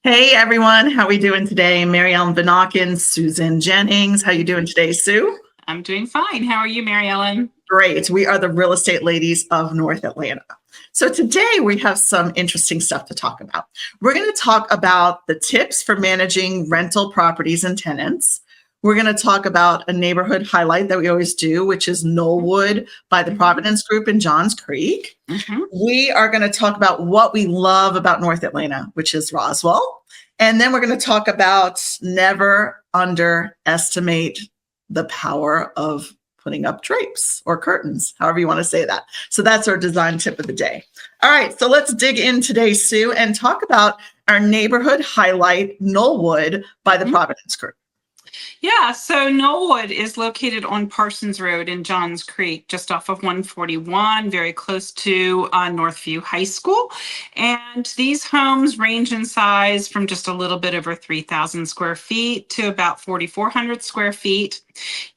Hey everyone, how we doing today? Mary Ellen Vanauken, Susan Jennings. How you doing today, Sue? I'm doing fine. How are you, Mary Ellen? Great. We are the real estate ladies of North Atlanta. So today we have some interesting stuff to talk about. We're going to talk about the tips for managing rental properties and tenants. We're going to talk about a neighborhood highlight that we always do, which is Knollwood by the Providence Group in Johns Creek. We are going to talk about what we love about North Atlanta, which is Roswell. And then we're going to talk about never underestimate the power of putting up drapes or curtains, however you want to say that. So that's our design tip of the day. All right, so let's dig in today, Sue, and talk about our neighborhood highlight, Knollwood by the Providence Group. Yeah, so Knollwood is located on Parsons Road in Johns Creek, just off of 141, very close to Northview High School. And these homes range in size from just a little bit over 3,000 square feet to about 4,400 square feet.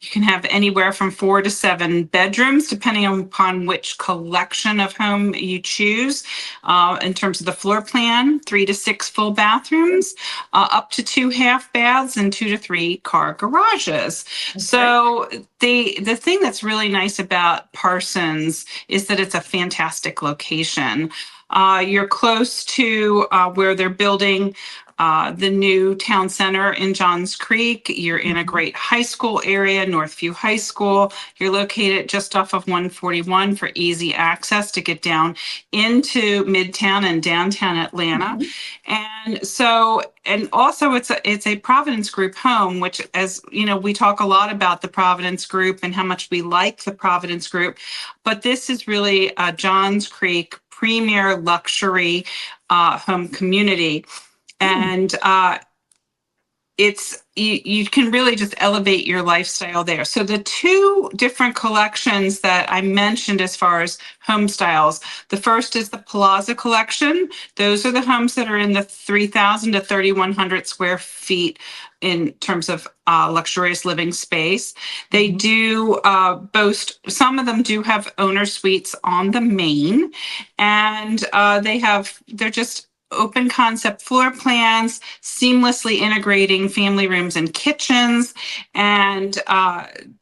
You can have anywhere from 4 to 7 bedrooms, depending upon which collection of home you choose. In terms of the floor plan, 3 to 6 full bathrooms, up to 2 half baths, and 2 to 3 car garages. Okay. So the thing that's really nice about Parsons is that it's a fantastic location. You're close to where they're building the new town center in Johns Creek. You're in a great high school area, Northview High School. You're located just off of 141 for easy access to get down into Midtown and downtown Atlanta. And also it's a Providence Group home, which, as you know, we talk a lot about the Providence Group and how much we like the Providence Group, but this is really a Johns Creek premier luxury home community. And you can really just elevate your lifestyle there. So the two different collections that I mentioned as far as home styles, the first is the Plaza collection. Those are the homes that are in the 3,000 to 3,100 square feet in terms of luxurious living space. They do boast, some of them do have owner suites on the main, and they're just open concept floor plans, seamlessly integrating family rooms and kitchens, and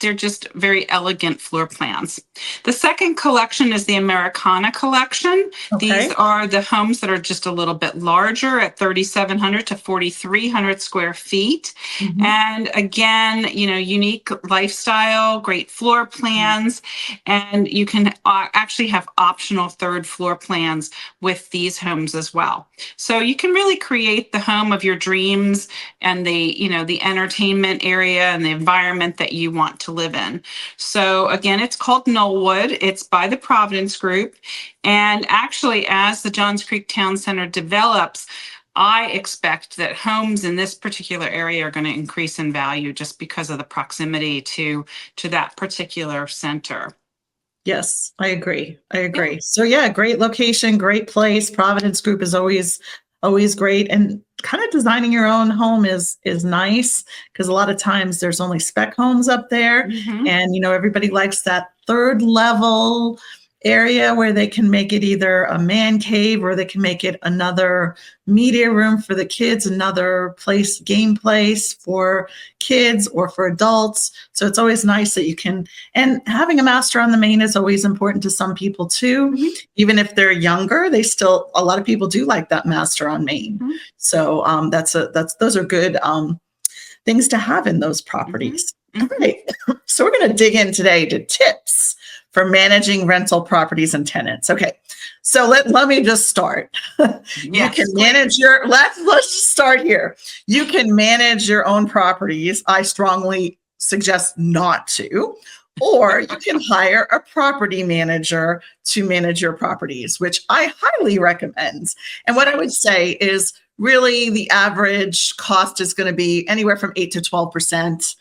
they're just very elegant floor plans. The second collection is the Americana collection. Okay. These are the homes that are just a little bit larger at 3,700 to 4,300 square feet. And again, unique lifestyle, great floor plans, and you can actually have optional third floor plans with these homes as well. So you can really create the home of your dreams and the entertainment area and the environment that you want to live in. So again, it's called Knollwood. It's by the Providence Group. And actually, as the Johns Creek Town Center develops, I expect that homes in this particular area are going to increase in value just because of the proximity to that particular center. Yes, I agree. Yeah. So yeah, great location, great place. Providence Group is always great, and kind of designing your own home is nice because a lot of times there's only spec homes up there, and everybody likes that third level area where they can make it either a man cave or they can make it another media room for the kids, another game place for kids or for adults. So it's always nice that you can, and having a master on the main is always important to some people too. Even if they're younger, a lot of people do like that master on main. So those are good things to have in those properties. All right. So we're going to dig in today to tips for managing rental properties and tenants. Okay. So let me just start. You can manage let's just start here. You can manage your own properties. I strongly suggest not to, or you can hire a property manager to manage your properties, which I highly recommend. And what I would say is really the average cost is going to be anywhere from 8 to 12%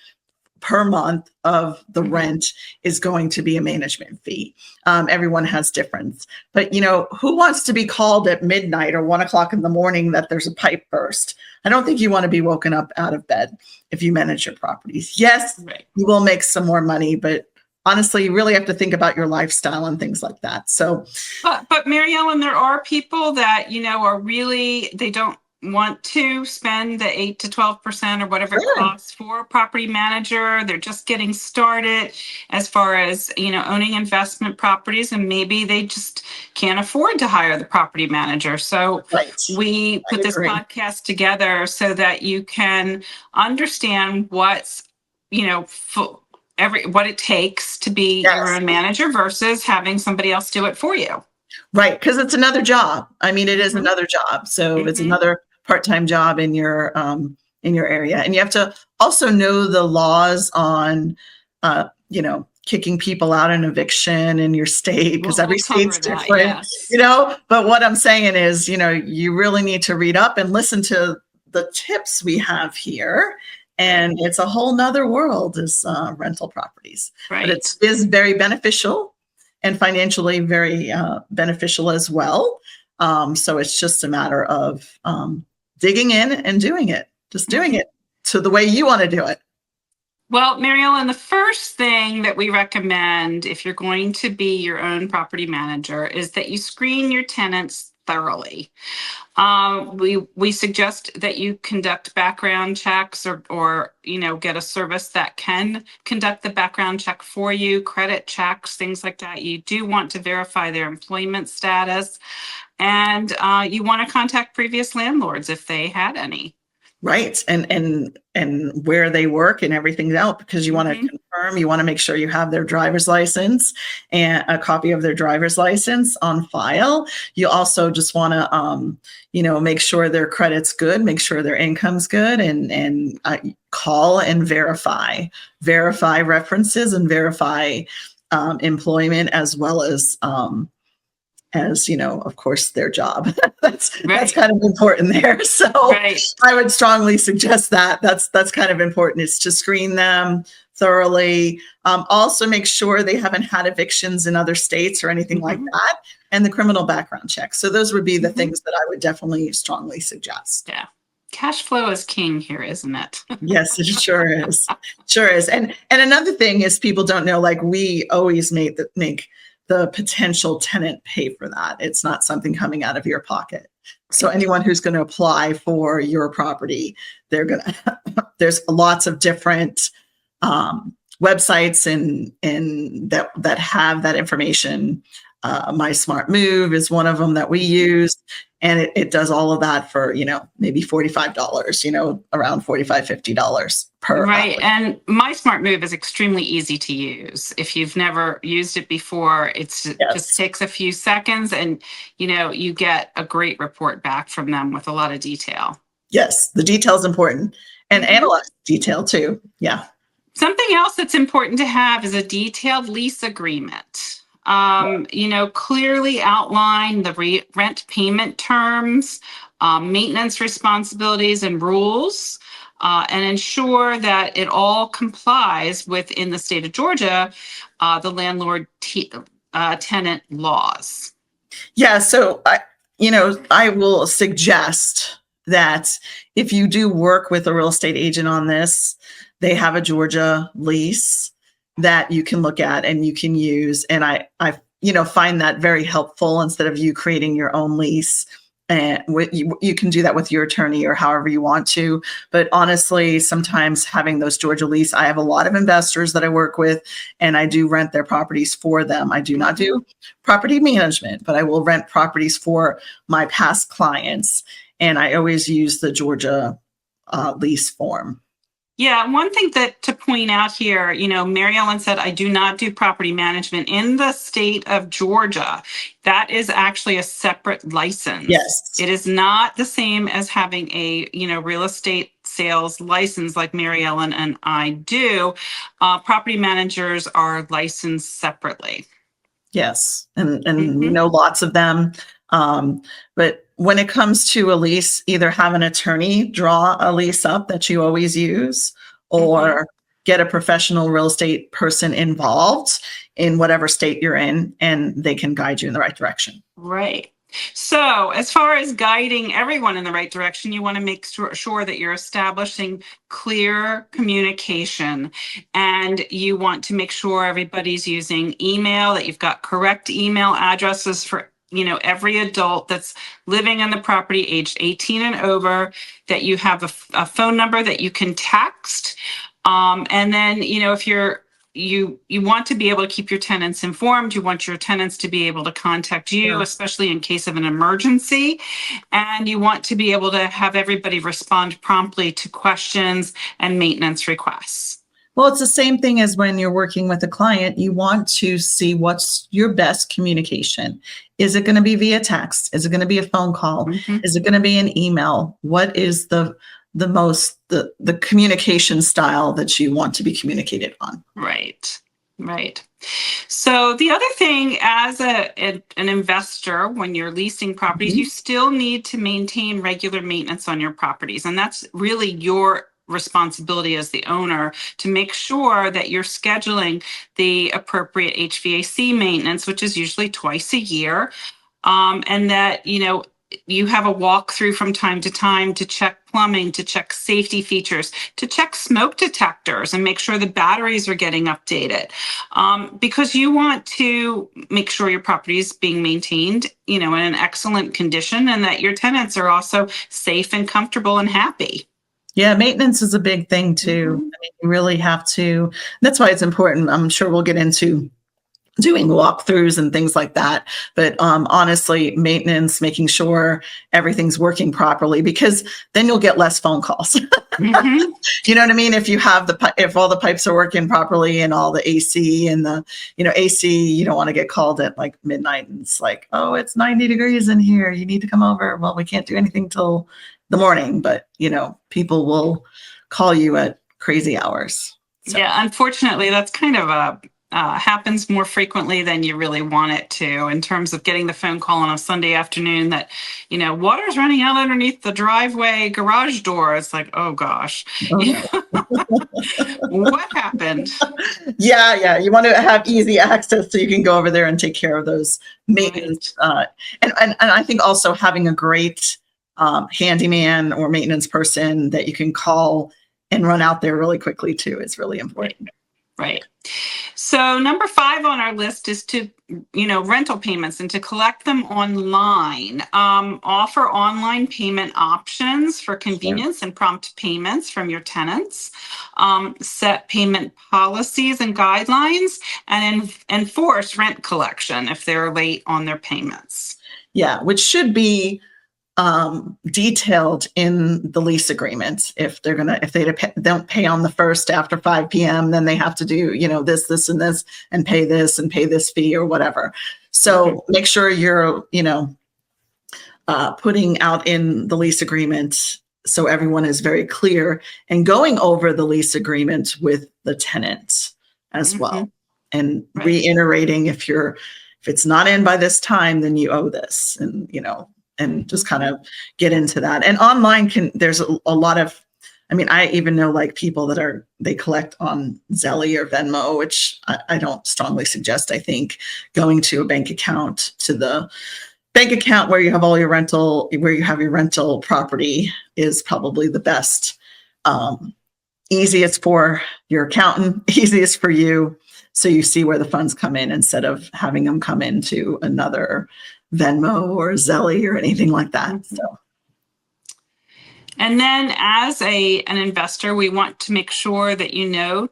per month of the rent is going to be a management fee. Everyone has different, but who wants to be called at midnight or 1 o'clock in the morning that there's a pipe burst? I don't think you want to be woken up out of bed if you manage your properties. Yes, you will make some more money, but honestly, you really have to think about your lifestyle and things like that. So, but Mary Ellen, there are people that, are really, they don't want to spend the 8 to 12% or whatever it Sure. costs for a property manager, they're just getting started as far as, owning investment properties, and maybe they just can't afford to hire the property manager. So Right. we I put this agree. podcast together so that you can understand what's, what it takes to be your Yes. own manager versus having somebody else do it for you. Right. Because it's another job. I mean, it is Mhm. another job. So it's Mhm. another part-time job in your area. And you have to also know the laws on kicking people out in eviction in your state, because We'll every cover state's that. different, Yes. But what I'm saying is, you really need to read up and listen to the tips we have here. And it's a whole nother world, is rental properties. But Right. it is very beneficial and financially very beneficial as well. So it's just a matter of digging in and doing it, just doing it to the way you want to do it. Well, Mary Ellen, the first thing that we recommend if you're going to be your own property manager is that you screen your tenants thoroughly. We suggest that you conduct background checks or get a service that can conduct the background check for you, credit checks, things like that. You do want to verify their employment status, and you want to contact previous landlords if they had any. Right. And where they work and everything else, because you want to Mhm. confirm, you want to make sure you have their driver's license and a copy of their driver's license on file. You also just want to make sure their credit's good, make sure their income's good, and call and verify references and verify employment, as well as of course, their job. That's Right. kind of important there. So Right. I would strongly suggest that. That's kind of important, is to screen them thoroughly. Also make sure they haven't had evictions in other states or anything like Mhm. that, and the criminal background check. So those would be the Mhm. things that I would definitely strongly suggest. Yeah. Cash flow is king here, isn't it? Yes, it sure is. Sure is. And another thing is, people don't know, like, we always make the potential tenant pay for that. It's not something coming out of your pocket. So anyone who's going to apply for your property, there's lots of different websites and that have that information. My Smart Move is one of them that we use, and it does all of that for maybe $45, around $45-$50 per Right. hour. And My Smart Move is extremely easy to use. If you've never used it before, it just Yes, takes a few seconds and you get a great report back from them with a lot of detail. yes, the detail is important, and Mhm. analyze detail too. Yeah. Something else that's important to have is a detailed lease agreement. Clearly outline the rent payment terms, maintenance responsibilities and rules, and ensure that it all complies within the state of Georgia, the landlord tenant laws. Yeah, so I will suggest that if you do work with a real estate agent on this, they have a Georgia lease that you can look at and you can use. And I find that very helpful, instead of you creating your own lease. And you can do that with your attorney or however you want to. But honestly, sometimes having those Georgia lease, I have a lot of investors that I work with, and I do rent their properties for them. I do not do property management, but I will rent properties for my past clients. And I always use the Georgia lease form. Yeah, one thing that to point out here, Mary Ellen said, I do not do property management in the state of Georgia. That is actually a separate license. Yes. It is not the same as having a, real estate sales license like Mary Ellen and I do. Property managers are licensed separately. Yes. And Mhm. lots of them. But when it comes to a lease, either have an attorney draw a lease up that you always use, or get a professional real estate person involved in whatever state you're in, and they can guide you in the right direction. Right. So, as far as guiding everyone in the right direction, you want to make sure that you're establishing clear communication, and you want to make sure everybody's using email, that you've got correct email addresses for every adult that's living in the property aged 18 and over, that you have a phone number that you can text. And then, if you want to be able to keep your tenants informed, you want your tenants to be able to contact you, especially in case of an emergency. And you want to be able to have everybody respond promptly to questions and maintenance requests. Well, it's the same thing as when you're working with a client. You want to see what's your best communication. Is it going to be via text? Is it going to be a phone call? Mm-hmm. Is it going to be an email? What is the communication style that you want to be communicated on? Right. So the other thing, as an investor, when you're leasing properties, you still need to maintain regular maintenance on your properties. And that's really your responsibility as the owner to make sure that you're scheduling the appropriate HVAC maintenance, which is usually twice a year, and that, you have a walkthrough from time to time to check plumbing, to check safety features, to check smoke detectors and make sure the batteries are getting updated. Because you want to make sure your property is being maintained, in an excellent condition, and that your tenants are also safe and comfortable and happy. Yeah, maintenance is a big thing too. Mm-hmm. I mean, you really have to. That's why it's important. I'm sure we'll get into doing walkthroughs and things like that. But honestly, maintenance, making sure everything's working properly, because then you'll get less phone calls. Mm-hmm. You know what I mean? If you have if all the pipes are working properly and all the AC and the, AC, you don't want to get called at like midnight and it's like, oh, it's 90 degrees in here. You need to come over. Well, we can't do anything till the morning, but people will call you at crazy hours. So. Yeah, unfortunately, that's kind of happens more frequently than you really want it to, in terms of getting the phone call on a Sunday afternoon that, water's running out underneath the driveway garage door. It's like, oh gosh, what happened? Yeah. You want to have easy access so you can go over there and take care of those maintenance. Right. And I think also having a great handyman or maintenance person that you can call and run out there really quickly too is really important. Right. So number 5 on our list is to, rental payments and to collect them online. Offer online payment options for convenience and prompt payments from your tenants. Set payment policies and guidelines, and enforce rent collection if they're late on their payments. Yeah, which should be detailed in the lease agreement. If they don't pay on the first after 5 p.m., then they have to do, this and this and pay this fee or whatever. So make sure you're, putting out in the lease agreement so everyone is very clear, and going over the lease agreement with the tenant as well, and reiterating if it's not in by this time, then you owe this, and just kind of get into that. And online there's a lot of, I even know like people that they collect on Zelle or Venmo, which I don't strongly suggest. I think going to a bank account, to the bank account where you have all your rental, where you have your rental property, is probably the best. Easiest for your accountant, easiest for you. So you see where the funds come in instead of having them come into another Venmo or Zelle or anything like that. So. And then as an investor, we want to make sure that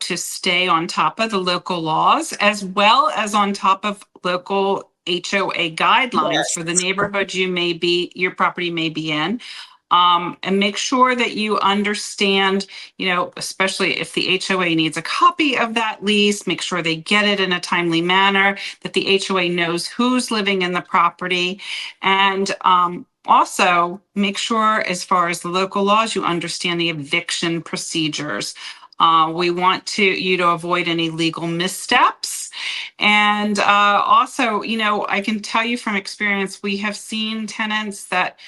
to stay on top of the local laws, as well as on top of local HOA guidelines for the neighborhood your property may be in. And make sure that you understand, especially if the HOA needs a copy of that lease, make sure they get it in a timely manner, that the HOA knows who's living in the property. And also make sure, as far as the local laws, you understand the eviction procedures. We want you to avoid any legal missteps. And also, I can tell you from experience, we have seen tenants that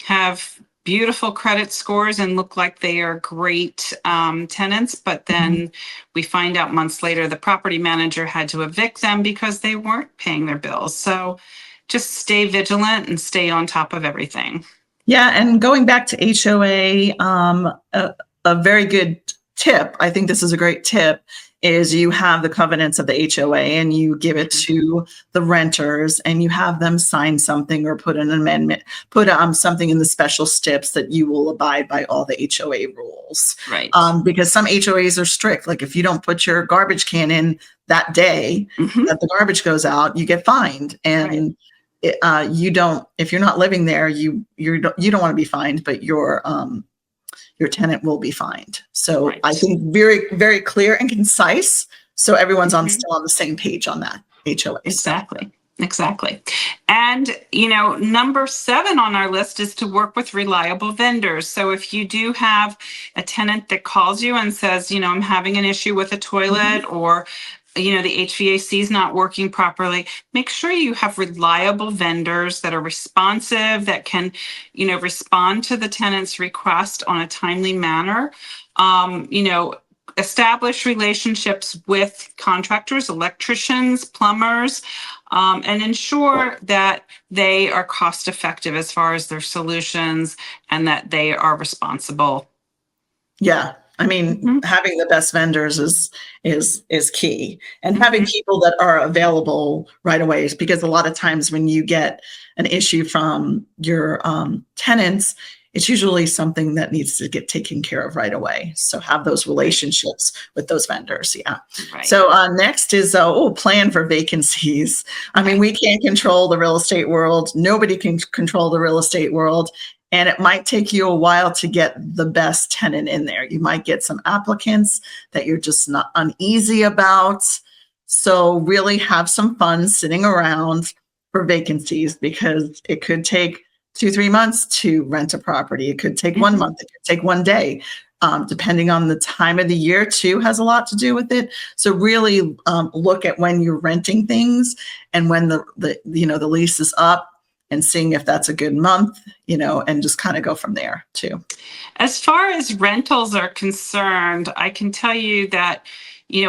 have beautiful credit scores and look like they are great tenants, but then we find out months later the property manager had to evict them because they weren't paying their bills. So just stay vigilant and stay on top of everything. Yeah, and going back to HOA, a very good tip, I think this is a great tip, is you have the covenants of the HOA and you give it to the renters and you have them sign something or put an amendment, put something in the special steps that you will abide by all the HOA rules. Right. Because some HOAs are strict. Like if you don't put your garbage can in that day that the garbage goes out, you get fined. And you don't, if you're not living there, you don't want to be fined, but your tenant will be fined. So I think very, very clear and concise. So everyone's still on the same page on that HOA. Exactly. And, number 7 on our list is to work with reliable vendors. So if you do have a tenant that calls you and says, I'm having an issue with a toilet or the HVAC is not working properly, make sure you have reliable vendors that are responsive, that can, respond to the tenant's request on a timely manner. Establish relationships with contractors, electricians, plumbers, and ensure that they are cost effective as far as their solutions and that they are responsible. Yeah. I mean, having the best vendors is key, and having people that are available right away, because a lot of times when you get an issue from your tenants, it's usually something that needs to get taken care of right away. So have those relationships with those vendors. Yeah. Right. So next is plan for vacancies. I mean, we can't control the real estate world. Nobody can control the real estate world. And it might take you a while to get the best tenant in there. You might get some applicants that you're just not uneasy about. So really have some fun sitting around for vacancies, because it could take 2-3 months to rent a property. It could take 1 month. It could take 1 day. Depending on the time of the year too, has a lot to do with it. So really look at when you're renting things and when the lease is up, and seeing if that's a good month, and just kind of go from there too. As far as rentals are concerned, I can tell you that,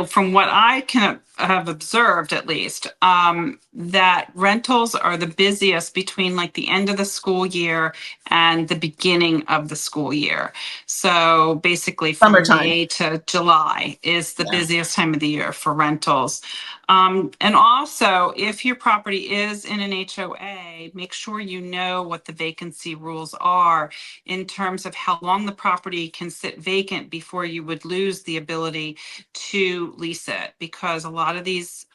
from what I can have observed at least, that rentals are the busiest between like the end of the school year and the beginning of the school year. So basically from May to July is the busiest time of the year for rentals. And also, if your property is in an HOA, make sure you know what the vacancy rules are in terms of how long the property can sit vacant before you would lose the ability to lease it, because a lot of these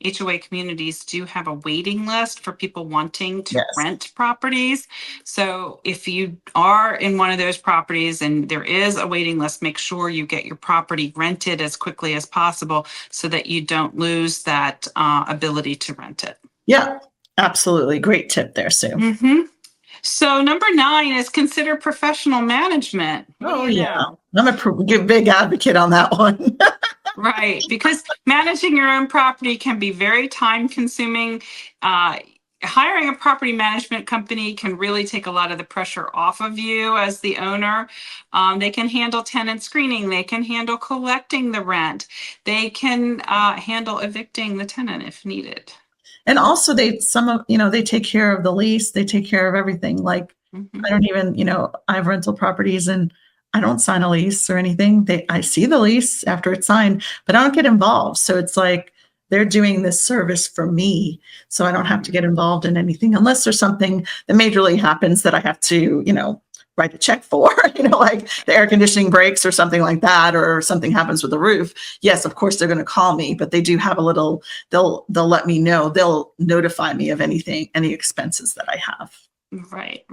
HOA communities do have a waiting list for people wanting to rent properties. So if you are in one of those properties and there is a waiting list, make sure you get your property rented as quickly as possible so that you don't lose that ability to rent it. Yeah, absolutely. Great tip there, Sue. So number 9 is consider professional management. I'm a big advocate on that one. Right, because managing your own property can be very time consuming. Hiring a property management company can really take a lot of the pressure off of you as the owner. They can handle tenant screening. They can handle collecting the rent. They can handle evicting the tenant if needed. And also they take care of the lease. They take care of everything. Like I don't even, I have rental properties and I don't sign a lease or anything. I see the lease after it's signed, but I don't get involved. So it's like they're doing this service for me. So I don't have to get involved in anything unless there's something that majorly happens that I have to, write a check for, like the air conditioning breaks or something like that, or something happens with the roof. Yes, of course, they're going to call me, but they do have they'll let me know. They'll notify me of any expenses that I have. Right.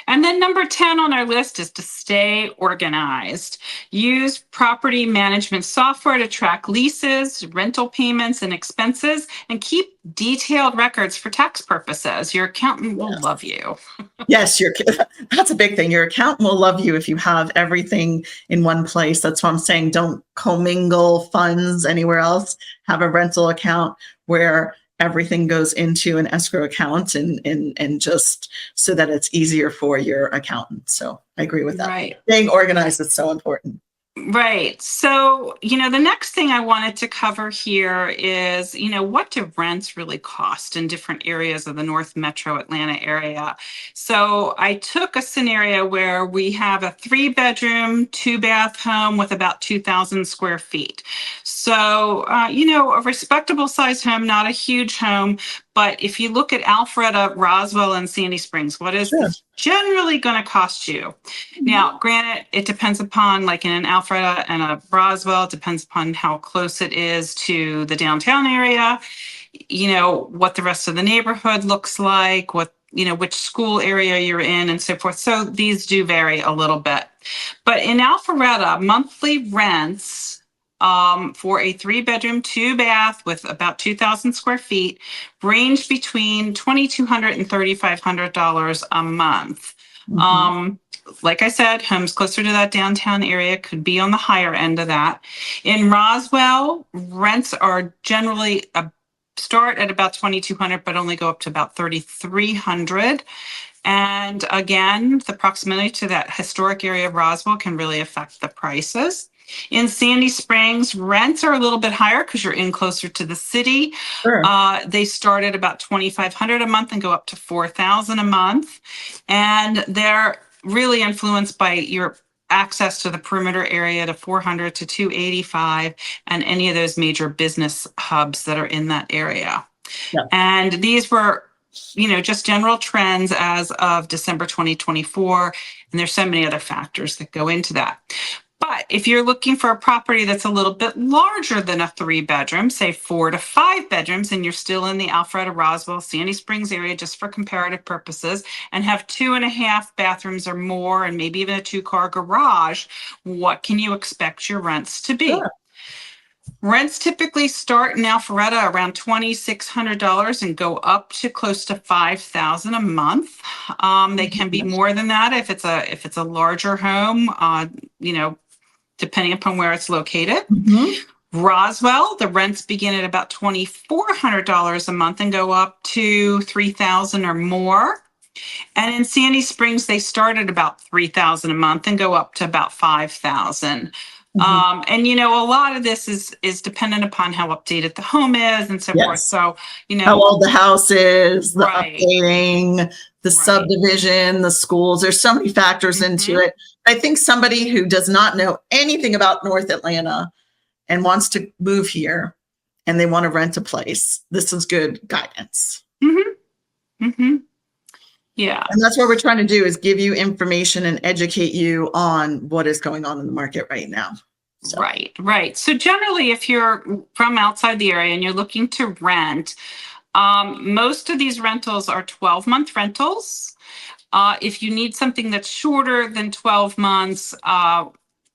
And then number 10 on our list is to stay organized. Use property management software to track leases, rental payments, and expenses, and keep detailed records for tax purposes. Your accountant will love you. Yes, that's a big thing. Your accountant will love you if you have everything in one place. That's why I'm saying don't commingle funds anywhere else. Have a rental account where everything goes into an escrow account and just so that it's easier for your accountant. So I agree with that. Right. Staying organized is so important. Right. So, the next thing I wanted to cover here is, what do rents really cost in different areas of the North Metro Atlanta area? So, I took a scenario where we have a 3-bedroom, 2-bath home with about 2,000 square feet. So, a respectable sized home, not a huge home. But if you look at Alpharetta, Roswell, and Sandy Springs, what is Sure. this generally going to cost you? Now, granted, it depends upon, like in an Alpharetta and a Roswell, it depends upon how close it is to the downtown area, what the rest of the neighborhood looks like, which school area you're in, and so forth. So these do vary a little bit. But in Alpharetta, monthly rents for a 3-bedroom, 2-bath with about 2,000 square feet range between $2,200 and $3,500 a month. Like I said, homes closer to that downtown area could be on the higher end of that. In Roswell, rents are generally start at about 2,200, but only go up to about 3,300. And again, the proximity to that historic area of Roswell can really affect the prices. In Sandy Springs, rents are a little bit higher because you're in closer to the city. Sure. They start at about 2,500 a month and go up to 4,000 a month. And they're really influenced by your access to the perimeter area to 400 to 285 and any of those major business hubs that are in that area. Yeah. And these were just general trends as of December 2024. And there's so many other factors that go into that. But if you're looking for a property that's a little bit larger than a 3-bedroom, say 4 to 5 bedrooms, and you're still in the Alpharetta, Roswell, Sandy Springs area, just for comparative purposes, and have 2.5 bathrooms or more, and maybe even a 2-car garage, what can you expect your rents to be? Sure. Rents typically start in Alpharetta around $2,600 and go up to close to $5,000 a month. They can be more than that if it's a larger home, depending upon where it's located. Roswell, the rents begin at about $2,400 a month and go up to $3,000 or more. And in Sandy Springs, they start at about $3,000 a month and go up to about $5,000. And a lot of this is dependent upon how updated the home is and so forth. So how old the house is, the Right. updating, the subdivision, the schools. There's so many factors into it. I think somebody who does not know anything about North Atlanta and wants to move here and they want to rent a place, this is good guidance. Yeah. And that's what we're trying to do, is give you information and educate you on what is going on in the market right now. So. Right. So generally, if you're from outside the area and you're looking to rent, most of these rentals are 12-month rentals. If you need something that's shorter than 12 months,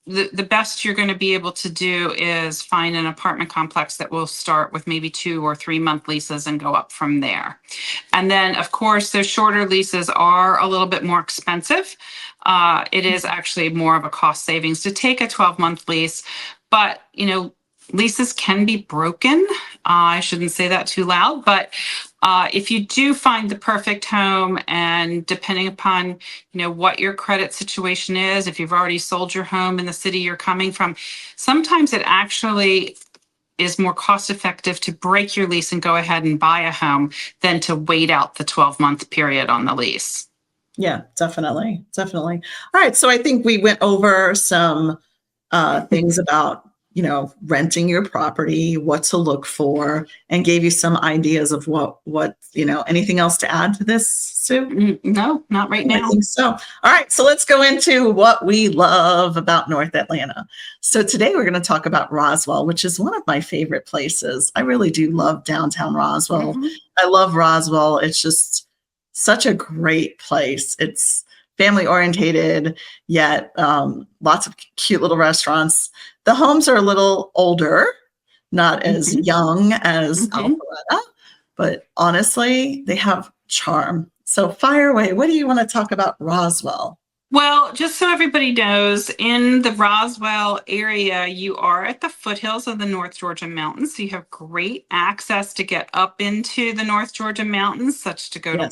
the best you're going to be able to do is find an apartment complex that will start with maybe 2 or 3 month leases and go up from there. And then, of course, those shorter leases are a little bit more expensive. It is actually more of a cost savings to take a 12-month lease, but leases can be broken. I shouldn't say that too loud, but if you do find the perfect home, and depending upon what your credit situation is, if you've already sold your home in the city you're coming from, sometimes it actually is more cost effective to break your lease and go ahead and buy a home than to wait out the 12-month period on the lease. Yeah, definitely. All right. So I think we went over some things about, renting your property, what to look for, and gave you some ideas of what, anything else to add to this, Sue? No, not right now. I think so. All right. So let's go into what we love about North Atlanta. So today we're going to talk about Roswell, which is one of my favorite places. I really do love downtown Roswell. I love Roswell. It's just such a great place. It's family orientated, yet lots of cute little restaurants. The homes are a little older, not as young as Alpharetta, but honestly, they have charm. So fire away. What do you want to talk about Roswell? Well, just so everybody knows, in the Roswell area, you are at the foothills of the North Georgia mountains. So you have great access to get up into the North Georgia mountains, such to go to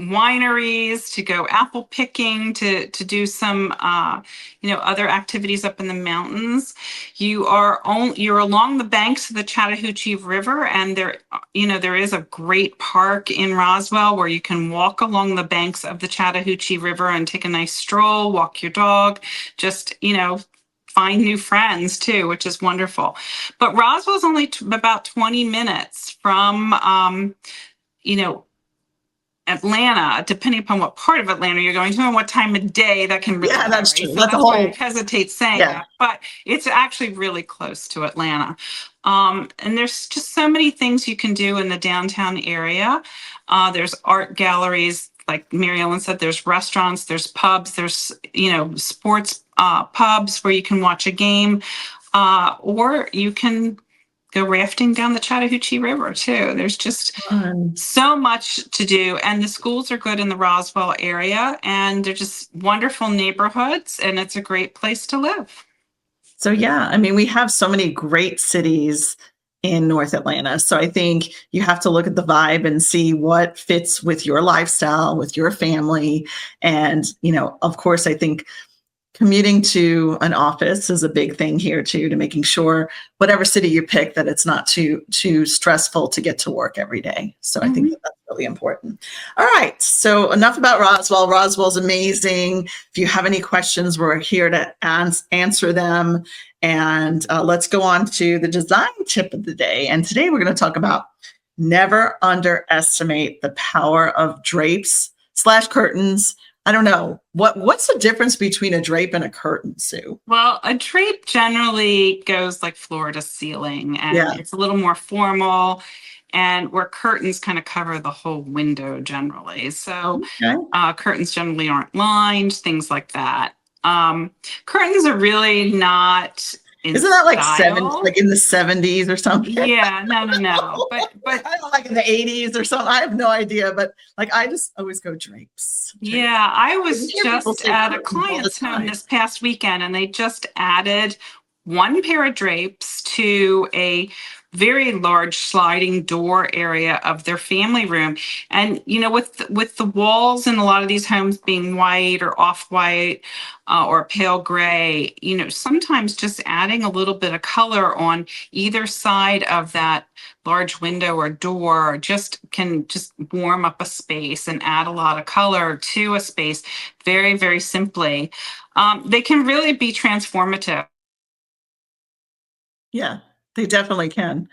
wineries, to go apple picking, to do some other activities up in the mountains. You're along the banks of the Chattahoochee River, and there is a great park in Roswell where you can walk along the banks of the Chattahoochee River and take a nice stroll, walk your dog, just find new friends too, which is wonderful. But Roswell's only about 20 minutes from Atlanta, depending upon what part of Atlanta you're going to and what time of day. That can really that's vary. true. So That's that's why I hesitate saying that, but it's actually really close to Atlanta. And there's just so many things you can do in the downtown area. There's art galleries, like Mary Ellen said, there's restaurants, there's pubs, there's, sports pubs where you can watch a game, or you can go rafting down the Chattahoochee River too. There's just so much to do, and the schools are good in the Roswell area, and they're just wonderful neighborhoods, and it's a great place to live. So yeah, I mean, we have so many great cities in North Atlanta. So I think you have to look at the vibe and see what fits with your lifestyle, with your family. And, of course, I think commuting to an office is a big thing here too, to making sure whatever city you pick, that it's not too stressful to get to work every day. So I think that's really important. All right. So enough about Roswell. Roswell's amazing. If you have any questions, we're here to answer them. And let's go on to the design tip of the day. And today we're going to talk about never underestimate the power of drapes/curtains. I don't know. What's the difference between a drape and a curtain, Sue? Well, a drape generally goes like floor to ceiling, and it's a little more formal, and where curtains kind of cover the whole window generally. So curtains generally aren't lined, things like that. Curtains are really not Isn't that like style. like in the 70s or something? Yeah, no. But I don't like in the 80s or something. I have no idea, but like I just always go drapes. Yeah, I was just at a client's home this past weekend, and they just added one pair of drapes to a very large sliding door area of their family room. And with the walls in a lot of these homes being white or off-white or pale gray, sometimes just adding a little bit of color on either side of that large window or door can warm up a space and add a lot of color to a space very, very simply. They can really be transformative. Yeah, they definitely can.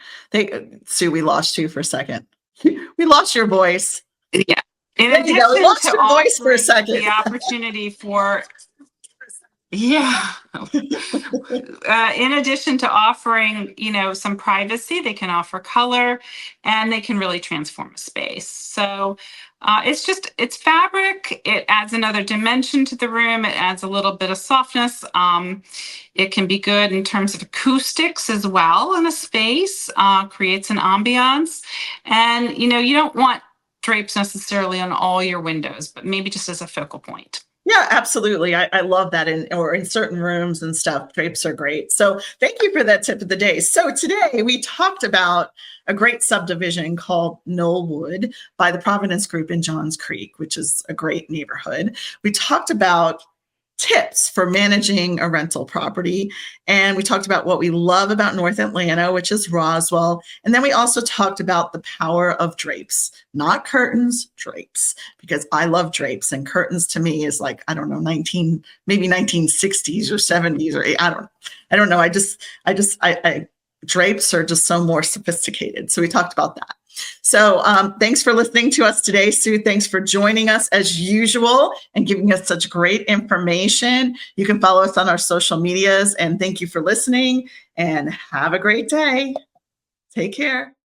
Sue, we lost you for a second. We lost your voice. Yeah. In There you go. We lost your voice for a second. The opportunity for in addition to offering, some privacy, they can offer color, and they can really transform a space. So it's fabric. It adds another dimension to the room. It adds a little bit of softness. It can be good in terms of acoustics as well in a space, creates an ambiance. And, you don't want drapes necessarily on all your windows, but maybe just as a focal point. Yeah, absolutely. I love that in certain rooms and stuff. Drapes are great. So thank you for that tip of the day. So today we talked about a great subdivision called Knollwood by the Providence Group in Johns Creek, which is a great neighborhood. We talked about tips for managing a rental property. And we talked about what we love about North Atlanta, which is Roswell. And then we also talked about the power of drapes, not curtains, drapes, because I love drapes, and curtains to me is like, I don't know, maybe 1960s or 70s or I don't know. Drapes are just so more sophisticated. So we talked about that. So thanks for listening to us today, Sue. Thanks for joining us as usual and giving us such great information. You can follow us on our social medias, and thank you for listening, and have a great day. Take care.